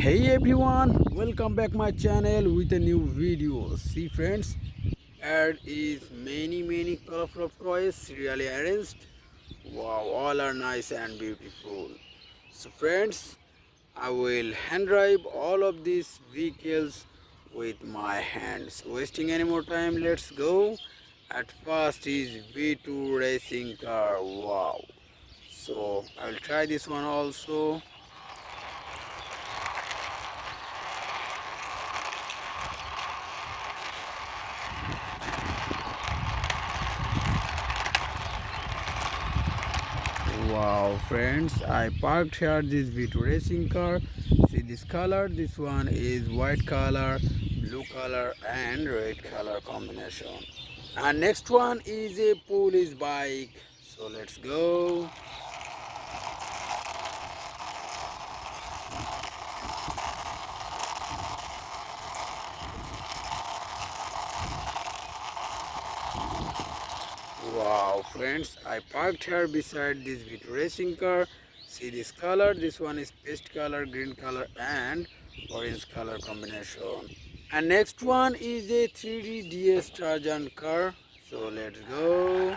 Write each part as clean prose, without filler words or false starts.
Hey everyone, welcome back my channel with a new video. See friends, here is many colorful of toys serially arranged. Wow, all are nice and beautiful. So friends, I will hand drive all of these vehicles with my hands. Wasting any more time, let's go. At first is V2 racing car. Wow. So I will try this one also. Wow friends, I parked here this V2 racing car. See this color, this one is white color, blue color and red color combination. And next one is a police bike. So let's go. Wow friends, I parked here beside this V2 racing car. See this color, this one is paste color, green color and orange color combination. And next one is a 3D DS Tarzan car. So let's go.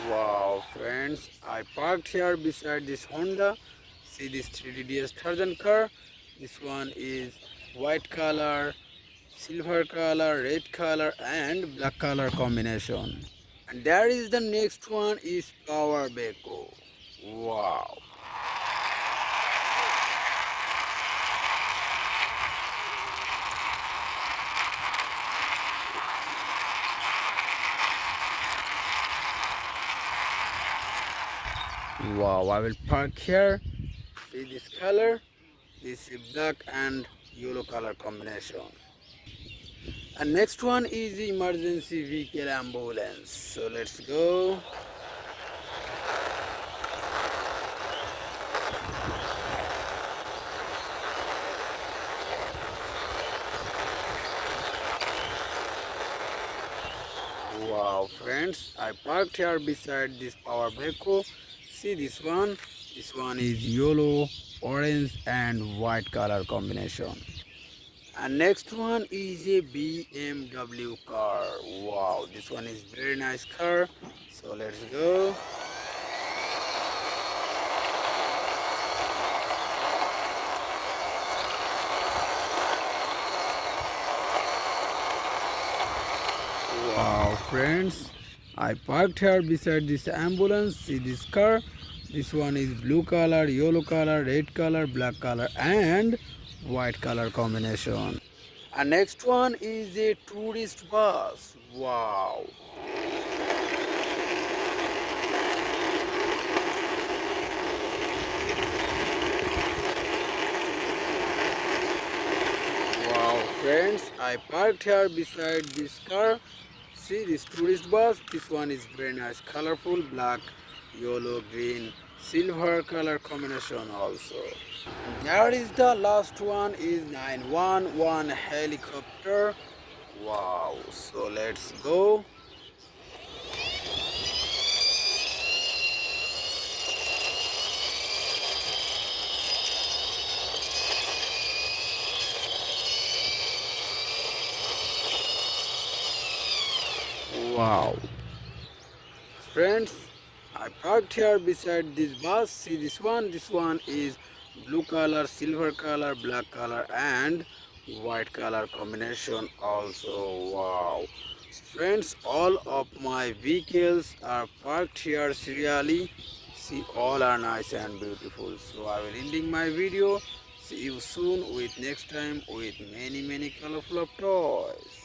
Wow friends, I parked here beside this Honda. See this 3D DS Tarzan car. This one is white color, silver color, red color and black color combination. And there is the next one is power backhoe. Wow. Wow, I will park here. See this color, this is black and yellow color combination. And next one is the emergency vehicle ambulance. So let's go. Wow friends, I parked here beside this power backhoe. See this one is yellow, orange and white color combination. And next one is a BMW car. Wow, this one is very nice car. So let's go. Wow friends, I parked here beside this ambulance. See this car. This one is blue color, yellow color, red color, black color and white color combination. And next one is a tourist bus. Wow. Wow friends, I parked here beside this car. See this tourist bus. This one is very nice, colorful, black, yellow, green, silver color combination also. There is the last one is 911 helicopter. Wow, so let's go. Wow friends, I parked here beside this bus. See this one is blue color, silver color, black color and white color combination also. Wow friends, all of my vehicles are parked here serially. See, all are nice and beautiful. So I will ending my video. See you soon with next time with many colorful of toys.